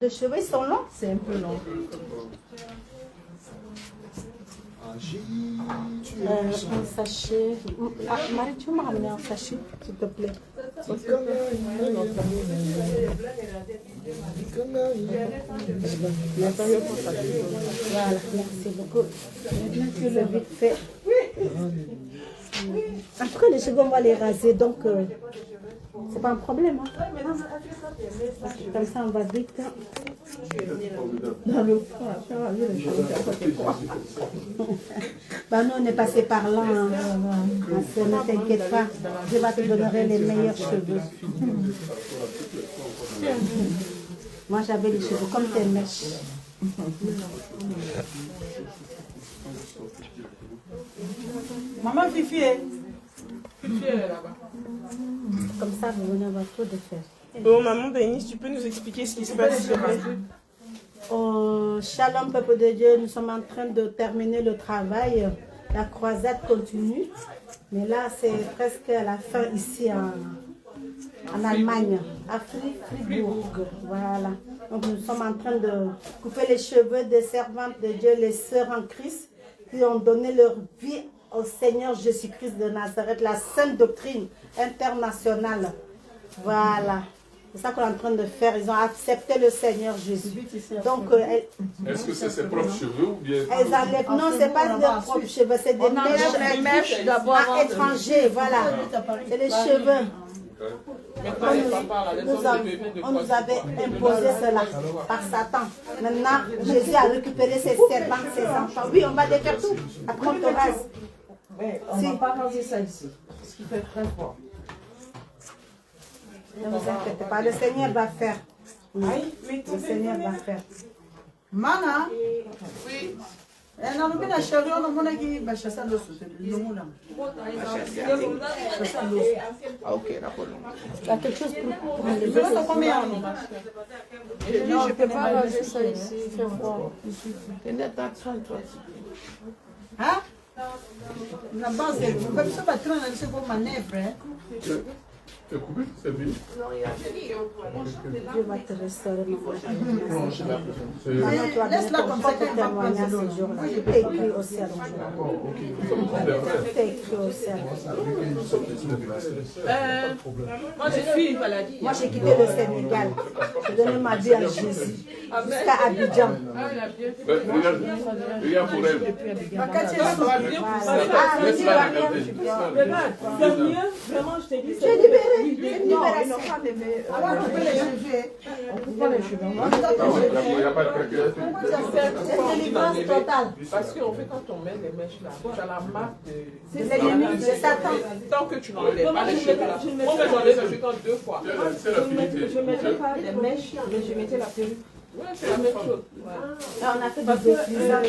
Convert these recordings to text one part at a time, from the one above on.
Les cheveux ils sont longs? C'est un peu long. Un sachet. Ah, Marie, tu veux me ramener un sachet, s'il te plaît? Voilà, merci beaucoup. C'est vite fait. Après, les cheveux, on va les raser, donc c'est pas un problème. Hein. Comme ça, on va vite. Dans le fond, les cheveux, c'est quoi? Bah, nous, on est passé par là. Hein. Ne t'inquiète pas. Je vais te donner les meilleurs cheveux. Moi, j'avais les cheveux comme tes mèches. Maman Fifi est là-bas. Comme ça, vous venez avoir trop de faire. Oh, maman Bénice, tu peux nous expliquer ce qui se passe, s'il te plaît? Oh, shalom, peuple de Dieu, nous sommes en train de terminer le travail. La croisade continue. Mais là, c'est presque à la fin ici en Allemagne, à Fribourg. Voilà. Donc, nous sommes en train de couper les cheveux des servantes de Dieu, les sœurs en Christ, qui ont donné leur vie au Seigneur Jésus-Christ de Nazareth, la sainte doctrine internationale. Voilà. C'est ça qu'on est en train de faire. Ils ont accepté le Seigneur Jésus. Donc, est-ce que c'est ses propres cheveux ou bien... Elles enlèvent. Non, ce n'est pas leurs propres cheveux, c'est des mèches à étrangers. Voilà. C'est les cheveux. On nous avait imposé cela par Satan. Maintenant, Jésus a récupéré ses servantes, ses enfants. Oui, on va défaire tout. Après, on te rase. On ne va pas raser ça ici. Ce qui fait très fort. Ne vous inquiétez pas, le Seigneur va faire. Oui, le Seigneur va faire. Mana? Oui. Elle n'a pas de chérie, on a mon qui va chasser l'os. Ah, ok, d'accord. Il y a quelque chose pour les Je vais combien? Je dis, je ne peux pas raser ça ici, il fait froid. Hein? La base, vous pouvez pas traîner, c'est pour manœuvre. C'est coupé, c'est bien. Dieu va te restaurer. Laisse-la comme ça qu'elle va prendre ce jour-là. T'es écrit au ciel. T'es écrit au ciel. Moi, j'ai fui une maladie. Moi, j'ai quitté le Sénégal. J'ai donné ma vie à Jésus. Jusqu'à Abidjan. Regarde pour elle. Vraiment, je t'ai dit, Tu es libéré. On coupe les cheveux. On coupe pas les cheveux. Il n'y a pas de C'est une délivrance totale. parce qu'en fait, quand on met les mèches là, tu as la marque de... C'est l'ennemi de Satan. Tant que tu n'enlèves pas les cheveux là, on va enlever les cheveux 2 fois. C'est la finité. Je ne mettais pas des mèches, mais je mettais la perruque. Ouais, c'est la même chose. Là, on a fait des défrisages.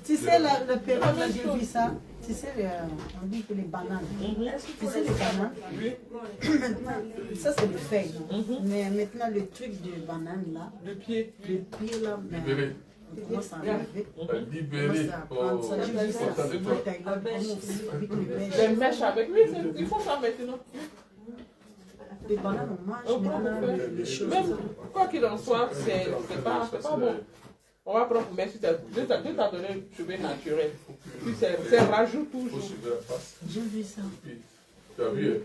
Tu sais, le perruque, là, j'ai vu ça. Tu sais, on dit que les bananes. Tu sais, les bananes. Ça, c'est le feuille. Mais maintenant, le truc de banane, là. Le pied. Le pied, là. Libéré. Tu commences à enlever. Libéré. Oh, je suis content de toi. Les mèches avec. Oui, il faut ça maintenant. Les bananes, on mange maintenant les choses. Même, quoi qu'il en soit, c'est pas bon. On va prendre, mais Dieu t'a donné un cheveu naturel. Puis c'est rajout toujours. J'ai vu ça. Tu as vu?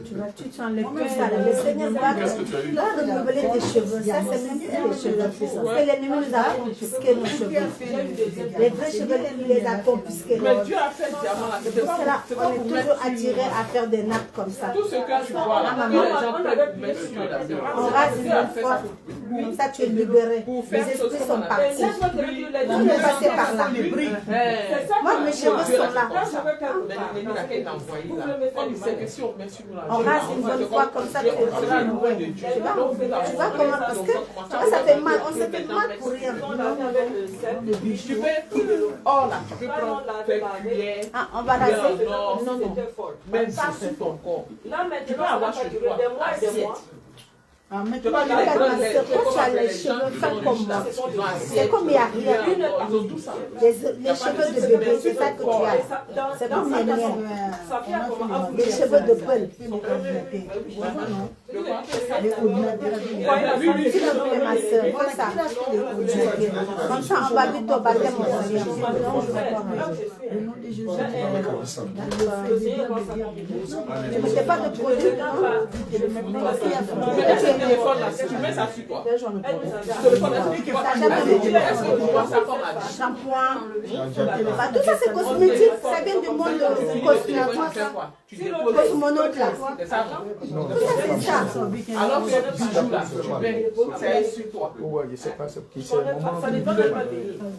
Tu enlèves tout ça. Le Seigneur va renouveler tes cheveux. Ça, c'est même plus les cheveux. Parce que l'ennemi nous a confisqué nos cheveux. Les vrais cheveux, il les a confisqués. Mais Dieu a fait diamant là. C'est pour cela qu'on est toujours attiré à faire des nappes comme ça. Tout ce que tu vois là, que les gens peuvent mettre sur la On rase une fois, comme ça tu es libéré. Les esprits sont partis. On est passé par là. Moi, mes cheveux sont là. On rase une bonne fois, comme ça tu es libéré. Tu vois comment, parce que ça fait mal. On se fait mal pour rien. Tu peux or là, tu peux prendre tes cuillères. Ah, on va raser. Non. Même si c'est ton corps. Tu peux avoir chez toi assiette. Mais Tu vas Quand tu as les cheveux fins comme moi, c'est comme il n'y a rien. Ils ont tout ça. Les cheveux de bébé, c'est ça que tu as. C'est comme les miens. Les cheveux de peul. Les ordinateurs avec les Tu le fais, ma soeur, comme ça. Comme ça, on va vite au baptême. Le nom de Jésus. Ne mettez pas de produit. Le téléphone là, si tu mets ça sur toi. Le téléphone là, tu Bah, tout ça c'est cosmétique, ça vient du monde cosmétique. Cosmonaute là. C'est ça. Tout ça c'est ça. Alors que le bijou là, tu mets, c'est sur toi. Ouais, je sais pas ce qui c'est. Le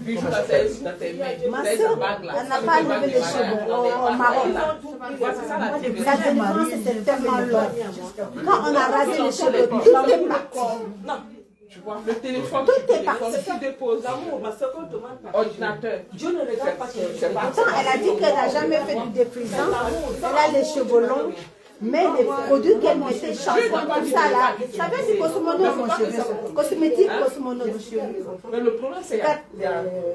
Bijou là, c'est dans tes mains. Ma C'est soeur, une bague là. elle n'a pas levé les cheveux au Maroc. C'est ça la La différence. délivrance c'était tellement long. Quand on a rasé les cheveux, tout est parti. Non. Tu vois, le téléphone, Tout est parti. tu déposes ordinateur. Dieu ne regarde pas C'est pas Pourtant, elle a dit qu'elle n'a jamais fait du déprisant. Elle a les cheveux longs. Mais les produits qu'elle mettait, shampoing, tout ça là, ça vient du cosmonaute. Cosmétique, cosmonaute. Mais le problème, c'est que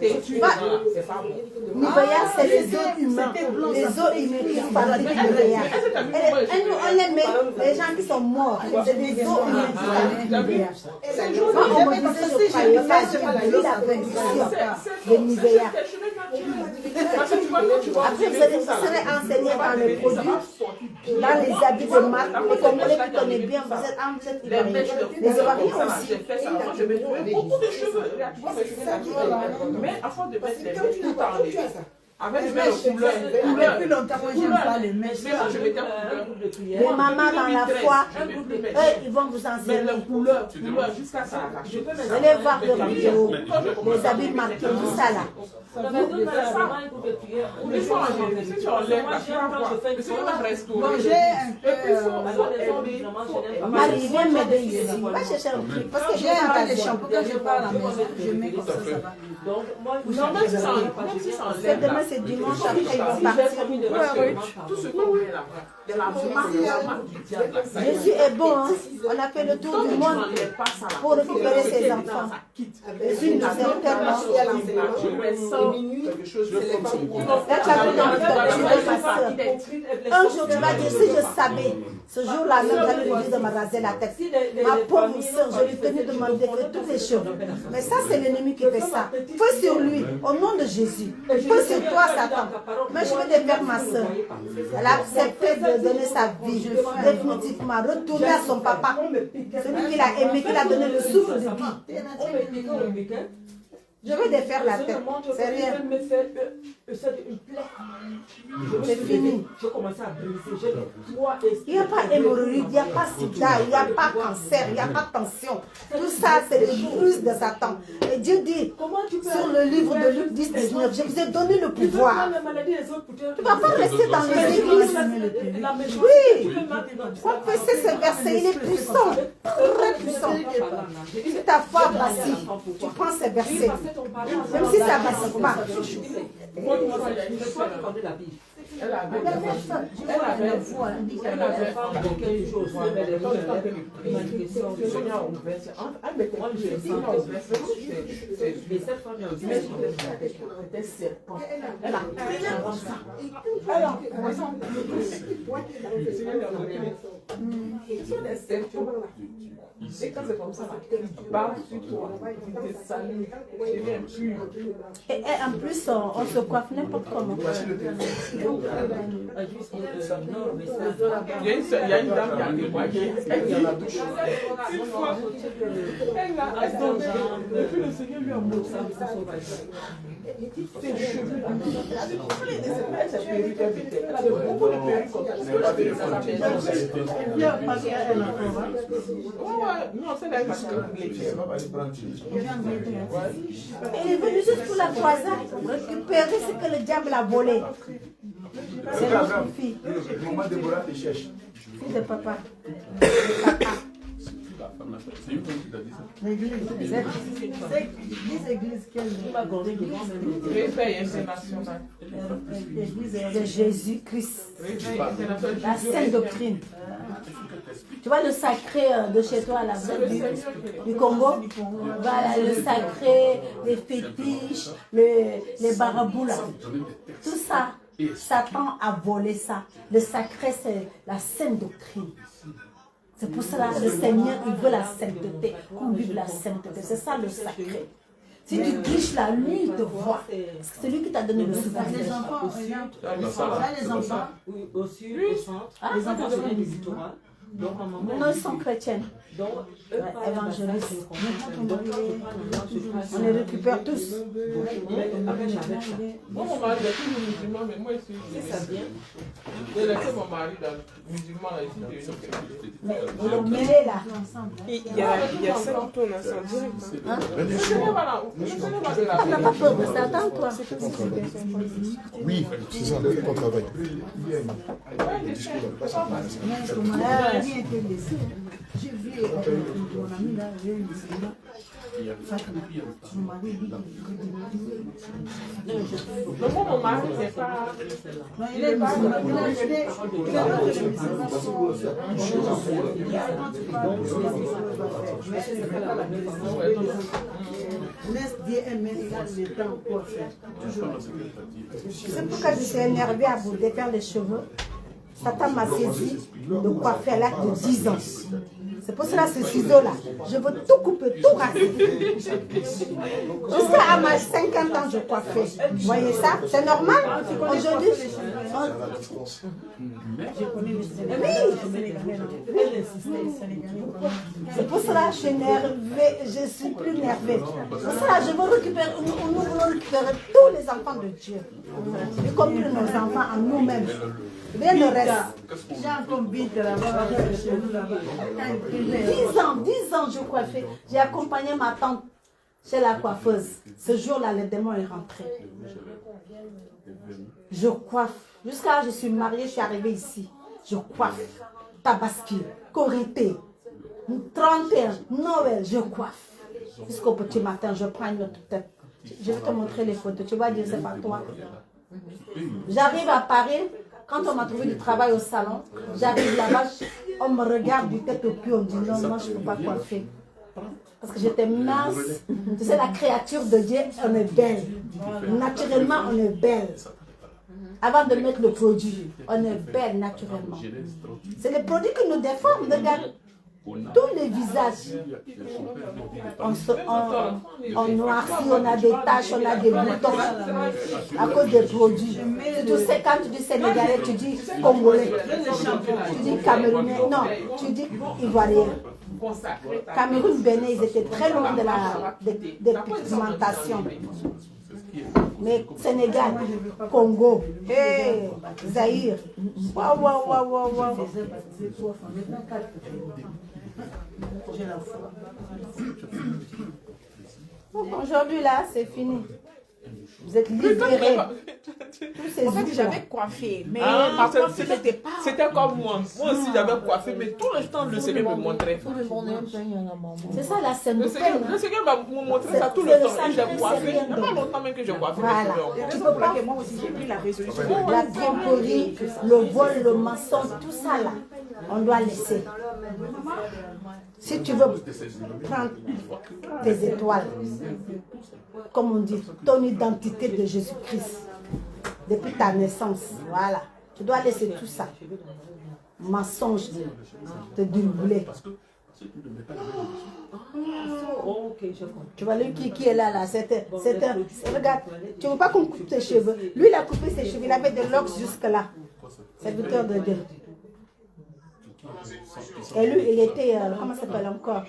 c'est pas bon. Nivea, c'est les os humains. Les os humains qui fabriquent Nivea. On les met, les gens qui sont morts, c'est des os humains qui fabriquent Nivea. Moi, on me disait, je croyais pas, j'ai vu la bénédiction de Nivea. Après, vous serez enseigné dans les produits, dans les habits de marque, les Congolais qui connaissent bien, vous êtes Ivoiriens. Les Ivoiriens aussi. J'ai fait ça avant, je me trouvais beaucoup de cheveux. Regarde, tu vois mes cheveux naturels. Mais à force de mettre les mèches tout enlevé. Avec les couleurs. Depuis longtemps, moi, j'aime pas les mèches. Mais moi, je mettais en couleur. Les mamans dans la foi, eux, ils vont vous Mais enseigner. la couleur jusqu'à ça. Vous allez voir des vidéos, les habits marqués, tout ça là. Des fois, si tu enlèves, tu vas voir. Mais si on a restauré, Bon, j'ai un peu. Marie, viens m'aider ici. Va chercher un truc. Parce que J'ai j'ai un un peu de shampoing quand je pars à la maison. Je mets comme ça va. non, même si ça enlève, Demain c'est dimanche, après ils vont partir. tout ce qu'on met là, de la marque du diable, là, ça y est. Jésus est bon, hein? On a fait le tour du monde pour récupérer ses enfants. Jésus nous aime tellement. Là, tu as vu dans le cœur, ma soeur. Un jour, tu vas dire, si je savais, ce jour-là, même j'allais lui dire de me raser la tête. Ma pauvre soeur, je lui tenais de me défaire tous les cheveux. Mais ça, c'est l'ennemi qui fait ça. Fais sur lui, au nom de Jésus. Fais sur toi, Satan. Mais je vais défaire ma soeur. Elle a accepté de donner sa vie, définitivement, retourner à son papa. Celui qui l'a aimé, qui l'a donné le souffle de vie. Je vais défaire la tête. C'est rien. C'est fini. Il n'y a pas hémorroïde, il n'y a pas sida, il n'y a pas cancer, il n'y a pas tension. Tout ça, c'est les ruses de Satan. Et Dieu dit, sur le livre de Luc 10, 19, je vous ai donné le pouvoir. Tu ne vas pas rester dans les églises. Oui. Confesser ce verset, il est puissant. Très puissant. Si ta foi vacille, tu prends ce verset. Même si ça ne vacille pas. Elle avait et quand c'est comme ça, tu parles sur toi, tu te salis, tu deviens pur. Et en plus, on se coiffe n'importe comment. Il y a une dame qui a témoigné. Elle dit, une fois, elle a attendu, depuis le Seigneur lui a montré ses cheveux. Elle a dit, elle s'est perruque, elle avait beaucoup de perruques comme ça. Parce que la non, c'est là parce que Il est venu juste pour la croisade, récupérer ce que le diable a volé. C'est notre fille. Le moment de Déborah te cherche. Fille de papa. C'est une femme qui t'a dit ça. L'église. L'église quelle? Réveil international. De Jésus-Christ. Réveil international. La sainte doctrine. Tu vois le sacré de chez toi, là, du Congo. Voilà, le sacré, les fétiches, les barabous, là. Tout ça, Satan a volé ça. Le sacré, c'est la sainte doctrine. C'est pour cela que le Seigneur, il veut la sainteté, qu'on vive la sainteté. C'est ça le sacré. Si tu triches là, lui, il te voit. Parce que c'est lui qui t'a donné le souffle. Les enfants, les enfants. Oui, au sud, au centre. Ah, Les enfants sont des littorales. Donc, à un moment, non, ils sont chrétiennes. donc, eux, Ouais, évangélistes. On On les récupère tous. Moi, mon mari, il est toujours musulman, mais moi, ici, C'est ça bien. j'ai laissé mon mari dans le musulman, là, ici, c'est une autre Mais ils l'ont mêlé là. Il y a ça qui tourne ensemble direct. Hein? Je ne pas de On n'a la pas peur de ça, attends-toi. Oui, c'est ça, le fait qu'on travaille. Mon ami était blessé. J'ai vu mon ami là, j'ai une musulmane. Fatima. Mon mari dit Mais moi, mon mari, c'est pas. non, il est musulman. Il a acheté. Il a acheté les musulmans sont. Laisse Dieu aimer, il a le temps pour faire. Toujours. C'est pourquoi je suis énervée à vous défaire les cheveux. Satan m'a saisi de coiffer à l'âge de 10 ans. C'est pour cela ce ciseau-là. Je veux tout couper, tout raser. Jusqu'à ma 50 ans, je coiffais. Vous voyez ça? C'est normal. Aujourd'hui, c'est pour cela que je suis nervée, je suis plus nervée. Pour cela, je veux récupérer, nous voulons récupérer tous les enfants de Dieu, y compris nos enfants en nous-mêmes. Rien ne reste. J'ai encore vite là-bas, chez nous là-bas. 10 ans, je coiffais. J'ai accompagné ma tante chez la coiffeuse. Ce jour-là, le démon est rentré. Je coiffe. Jusqu'à je suis mariée, je suis arrivée ici. Je coiffe. Tabaski, Korité, 31, Noël, je coiffe. Jusqu'au petit matin, je prends une autre tête. Je vais te montrer les photos. Tu vas dire, c'est pas toi. J'arrive à Paris. Quand on m'a trouvé du travail au salon, j'arrive là-bas, on me regarde du tête au pied, on me dit non, moi je ne peux pas coiffer. Parce que j'étais mince. Tu sais, la créature de Dieu, on est belle. Naturellement, on est belle. Avant de mettre le produit, on est belle naturellement. C'est le produit qui nous déforme. Regarde, tous les visages, on noircit, on a des taches, on a des boutons à cause des produits. Tu sais, quand tu dis sénégalais, tu dis congolais, tu dis camerounais, non, tu dis ivoirien. Cameroun, Bénin, ils étaient très loin de la pigmentation. Mais Sénégal, Congo, hey, Zaïre, waouh, waouh, waouh, waouh, waouh. J'ai la foi. Aujourd'hui là, c'est fini. Vous êtes libérés. Tous ces En fait, jours. j'avais coiffé, mais Ah, par contre, c'était c'était pas. comme moi. Moi aussi, j'avais coiffé, mais tout le temps, le Seigneur me montrait. C'est ça la scène de Le Seigneur m'a montré ça tout le C'est le temps. Et j'ai sacré, coiffé. c'est rien Il n'y a pas longtemps même que j'ai coiffé. Voilà. La raison pour laquelle moi aussi j'ai pris la résolution. La tromperie, le vol, le mensonge, tout ça là, on doit laisser. Si tu veux prendre tes étoiles, comme on dit, ton identité de Jésus-Christ, depuis ta naissance, voilà, tu dois laisser tout ça. Mensonge, te dérouler. Tu vois lui qui est là, regarde, tu ne veux pas qu'on coupe tes cheveux. Lui, il a coupé ses cheveux, il avait des locks jusque là. Serviteur de Dieu. Et lui, il était, comment ça s'appelle encore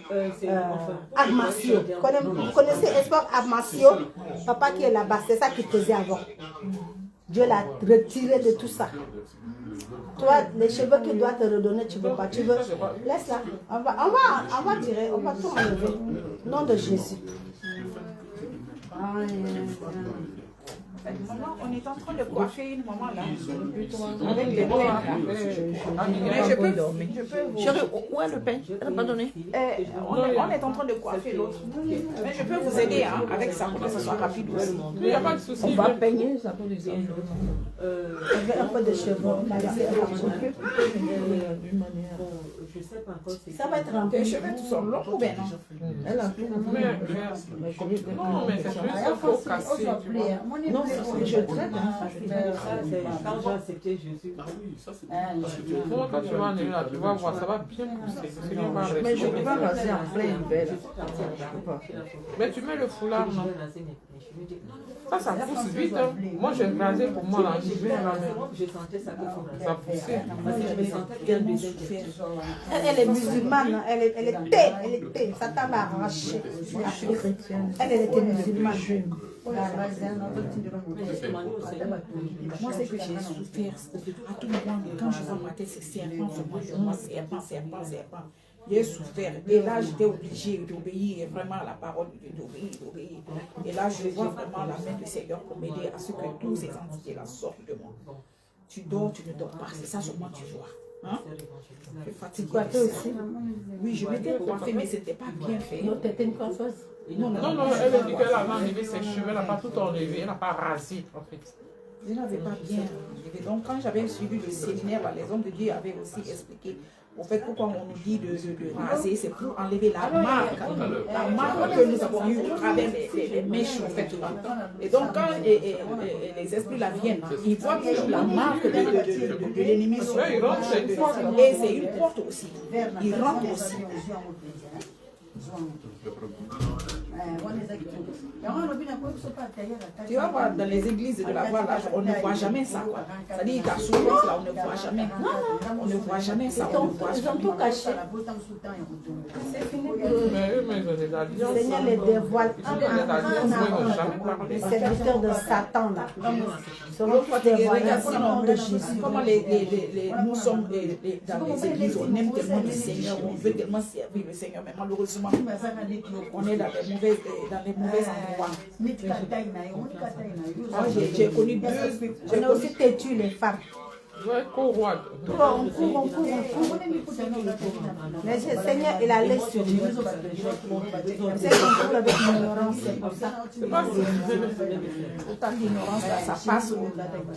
arts martiaux. Vous connaissez Espoir arts martiaux? Papa qui est là-bas, c'est ça qu'il faisait avant. Dieu l'a retiré de tout ça. Toi, les cheveux qu'il doit te redonner, tu ne veux pas. Tu veux, laisse-la. On va tirer, on va tout enlever. Au nom de Jésus. Maman, on est en train de coiffer une maman là, avec les peines là. Mais je peux vous... Chérie, où est le pain? Elle n'a pas donné. On est en train de coiffer l'autre. Mais je peux vous aider hein, avec ça pour que ce soit rapide aussi. Il n'y a pas de souci. On va peigner, ça peut nous aider. On veut un peu de cheveux. On va laisser un peu. Ça va être Tes rempli. cheveux tout sont longs ou bien non? Elle a tout. Non, mais c'est juste qu'il faut casser, tu vois. Non, je traite. Ah oui, ça c'est Moi, quand tu vas en là, tu vas voir, ça va bien pousser. C'est bien pas Mais je ne rester. peux pas raser en plein hiver. Je peux pas. Mais tu mets le foulard, non? Ça pousse vite. Hein. Moi, j'ai rasé pour moi en hiver, là, mais ça poussait. Elle est musulmane, hein. elle était. Satan l'a arrachée. Je suis chrétienne. Elle était musulmane. Moi, c'est que j'ai souffert. À tout moment, quand je vois ma tête, c'est serpent sur moi, serpent. J'ai souffert. Et là, j'étais obligée d'obéir vraiment à la parole de Dieu, d'obéir. Et là, je vois vraiment la main du Seigneur pour m'aider à ce que tous ces entités-là sortent de moi. Tu dors, tu ne dors pas. C'est ça seulement tu vois. Hein? Je suis fatiguée. Tu coiffais aussi? Oui, je m'étais coiffée, mais ce n'était pas bien fait. Non, t'étais une coiffeuse? Non, elle a dit qu'elle avait enlevé ses cheveux, elle n'a pas tout enlevé, elle n'a pas rasé, en fait. Je n'avais pas bien enlevé. Donc, quand j'avais suivi le séminaire, là, les hommes de Dieu avaient aussi expliqué au fait pourquoi on nous dit de raser, c'est pour enlever la marque que nous avons eue au travers les mèches, en fait. Et donc, quand les esprits là viennent, ils voient toujours la marque de l'ennemi sur Ouais, ils rentrent, c'est une porte. et c'est une porte aussi. Ils rentrent aussi. Tu vas voir dans les églises de la voie là, on ne voit jamais ça. C'est-à-dire qu'à Source, là, on ne voit jamais. On ne voit jamais ça. On ne voit Ils ont jamais. tout caché. C'est fini que Mais eux, ils ont des le alliances. Seigneur les dévoile. Ils n'ont jamais parlé. Les serviteurs de Satan là. Ils sont tous Regarde dévoilés au nom de Jésus. comment nous sommes dans les églises, on aime tellement le Seigneur, on veut tellement servir le Seigneur, mais malheureusement, on est dans les mauvais endroits. Moi, j'ai connu deux. On a aussi têtu les femmes. Ouais, co-roi. On court. Mais le Seigneur, il a laissé sur nous. C'est qu'on court avec l'ignorance, c'est pour ça. Autant d'ignorance, là, ça passe.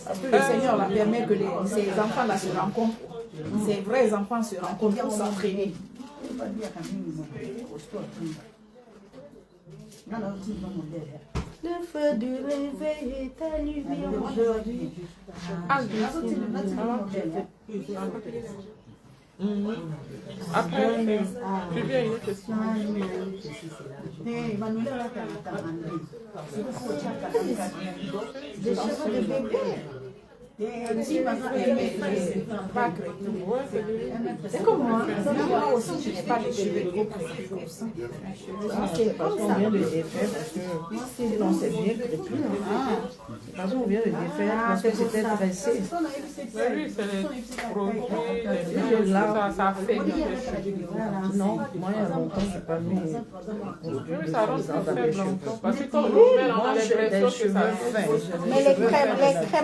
Parce que le Seigneur là, permet que ces enfants-là se rencontrent. Ces vrais enfants se rencontrent pour s'entraîner. Le feu du réveil est allumé aujourd'hui. Après, tu viens une autre question. Des cheveux de bébé. C'est comme moi. Moi aussi, je n'ai pas les cheveux trop précis comme ça. C'est Parce comme qu'on ça. vient de défaire, parce que sinon c'est bien crépus. Parce qu'on vient de défaire, parce que c'était tressé. Mais lui, c'est les produits, Les larmes. ça fait. Non, moi il y a longtemps, je n'ai pas mis. Oui, ça rend plus faible encore. Parce que quand on le met, on a l'impression que ça Mais les crèmes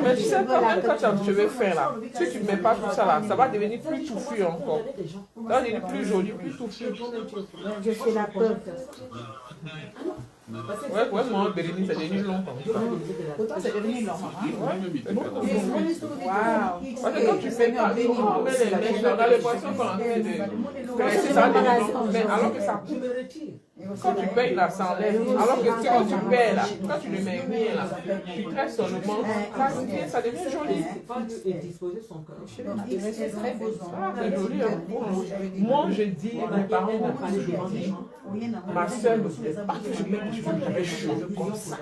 Mais de tu sais, cheveux quand là, même quand tu as les cheveux fins là, si tu ne mets pas tout ça là, ça va devenir plus touffu encore. Ça va devenir plus joli, plus touffu. je fais la peur. Ouais, moi, Bérénice, c'est devenu long comme ça. Pourtant, c'est devenu normal. Waouh! Parce que quand tu fais pas, on met les mèches, on a l'impression qu'on est en train de caresser ça, mais alors que ça coupe. Quand tu payes là, ça enlève. Alors que quand tu payes là, quand tu le mets bien là, tu tresses seulement, ça devient joli. Ah, c'est joli. Hein. Moi, je dis, mes parents m'ont toujours dit, ma soeur ne voulait pas que je mette les cheveux comme ça.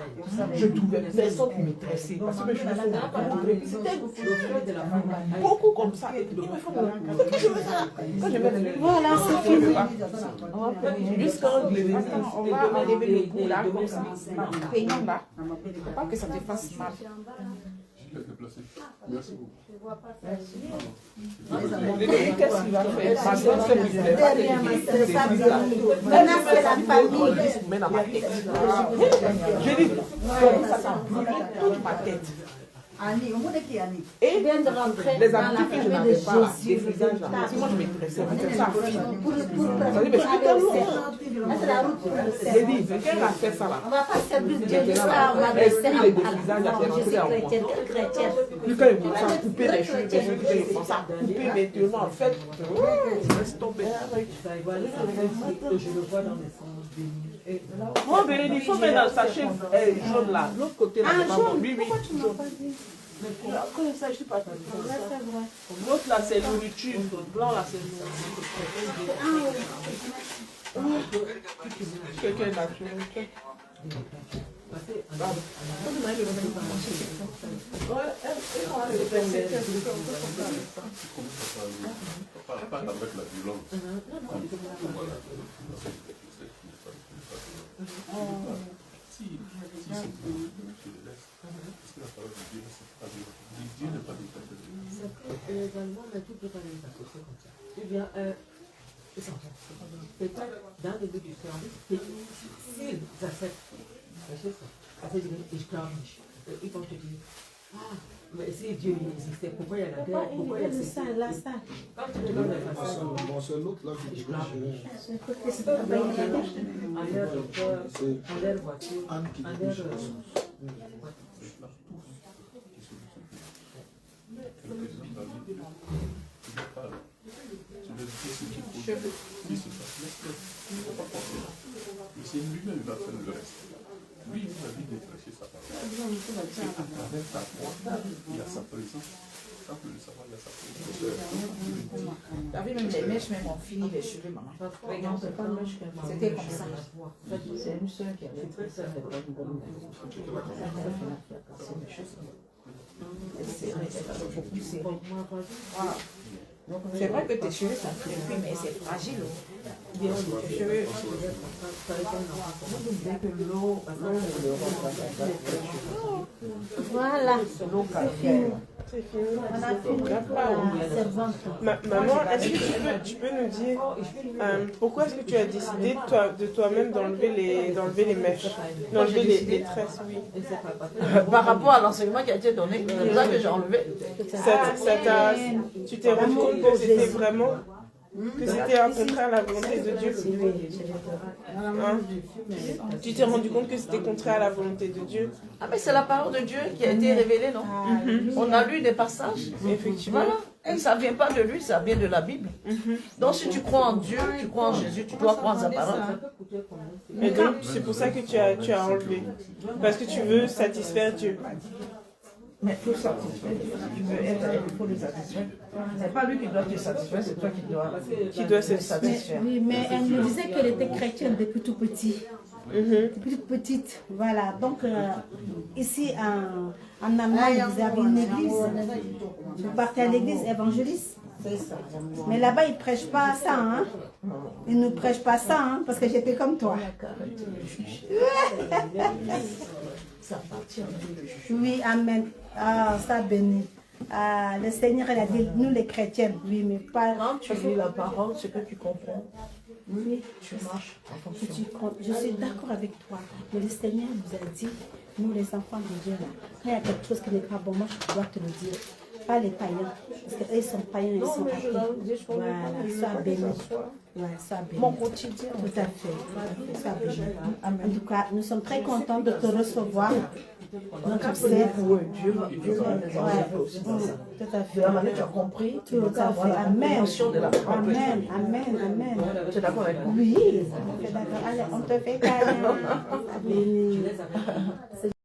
Je trouvais personne qui me tressait parce que mes cheveux sont beaucoup comme ça. Il me faut que je mette ça. Quand je mets les Voilà, c'est fini. jusqu'à On va enlever le bout là, comme ça. Peignons là. Il ne faut pas que ça te fasse mal. Merci beaucoup. qu'est-ce qu'il va faire? Ma soeur se plaît pas que Derrière ma je soeur, ça vient. Maintenant, c'est la famille. mets dans ma tête. Je dis, ça t'embrouille toute ma tête. Et Vient de rentrer les dans la habitudes que je famille de n'avais pas là, des Jésus. frisages là, si moi je me tressais, ça Pour ça dit, mais c'est tellement long. c'est la route pour le J'ai servir. dit, quelqu'un a fait ça là. On va pas servir Dieu Maintenant, jusqu'à on va elle le pris servir. les dévisages, elle a Non, je suis rentré en chrétienne, chrétienne. Puis quand il commence à couper les cheveux, les cheveux, il commence à couper maintenant, en fait, laisse tomber. Je le vois dans les sens bénis. Et là, Moi, Bénédicte, il faut mettre dans le sachet jaune là. L'autre côté là, c'est pas bon. Oui, oui. Pourquoi tu m'as pas dit? Comme ça, je suis pas Ouais, c'est vrai. L'autre là, c'est nourriture. Blanc là, c'est nourriture. Quelqu'un est naturel. Pas avec la violence. Si c'est bon, je le laisse. Parce que la parole de Dieu, c'est pas Dieu. Dieu n'est pas dictateur. également, mais tout peut pas les associer comme ça. Eh bien, peut-être dans le but du service, s'ils acceptent, ils vont te dire, ah, mais si Dieu existait, pourquoi il y a la guerre, pourquoi il y a Le sang, la salle. Quand tu te donnes la façon, C'est l'autre là qui dit en l'air docteur, en l'air voiture, en l'air... C'est lui-même qui va faire le reste. Lui, il a dit de prêcher sa parole. Et à travers ta voix, il y a sa présence. Sans plus le savoir, il y a sa présence. T'as vu même les mèches, même on finit les cheveux, maman. Regarde, c'était comme ça. C'est une soeur qui avait fait ça, elle avait une bonne C'est vrai que tes cheveux, ça fait plus, mais c'est fragile. Tes cheveux. Voilà. C'est fini. On a fini. La servante. Maman, est-ce que tu peux nous dire pourquoi est-ce que tu as décidé de toi-même d'enlever les mèches, d'enlever les tresses, oui. Par rapport à l'enseignement qui a été donné, c'est ça que j'ai enlevé. Tu t'es rendu compte que c'était vraiment, que c'était un contraire à la volonté de Dieu. Hein? Tu t'es rendu compte que c'était contraire à la volonté de Dieu. Ah mais c'est la parole de Dieu qui a été révélée, non? On a lu des passages. Effectivement. Voilà. Et ça ne vient pas de lui, ça vient de la Bible. Donc si tu crois en Dieu, tu crois en Jésus, tu dois croire en sa parole. Et donc c'est pour ça que tu as enlevé. Parce que tu veux satisfaire Dieu. Mais pour satisfaire Dieu, tu veux être avec lui pour le satisfaire. C'est pas lui qui doit te satisfaire, c'est toi qui dois se satisfaire. Oui, mais elle me disait qu'elle était chrétienne depuis tout petit. Depuis toute petite, voilà. Donc, ici en Allemagne, vous avez une église. Vous partez à l'église évangéliste. Mais là-bas, ils ne prêchent pas ça. Hein? Ils ne prêchent pas ça, hein, parce que j'étais comme toi. Oui, amen. Ah, ça bénit. Ah, le Seigneur, il a dit, nous les chrétiens, oui, mais pas... Quand tu lis la parole, c'est que tu comprends. Oui, Tu marches en fonction. je suis d'accord avec toi. Mais le Seigneur nous a dit, nous les enfants de Dieu, là, quand il y a quelque chose qui n'est pas bon, moi je dois te le dire. Pas les païens, parce qu'eux sont païens, ils sont athées. Voilà, sois béni. Ouais, sois béni. Mon quotidien. Tout à fait. Sois béni. En tout cas, nous sommes très contents de te recevoir. Notre C'est pour eux. Dieu va les Ouais, enlever aussi dans ça. tout à De fait. la manière que tu as compris, tu Tout dois à avoir fait. la Amen. compréhension de la parole. Amen. Amen. Amen. Tu es d'accord avec moi? Oui, on te fait d'accord. Allez, on te fait câlin. Béni.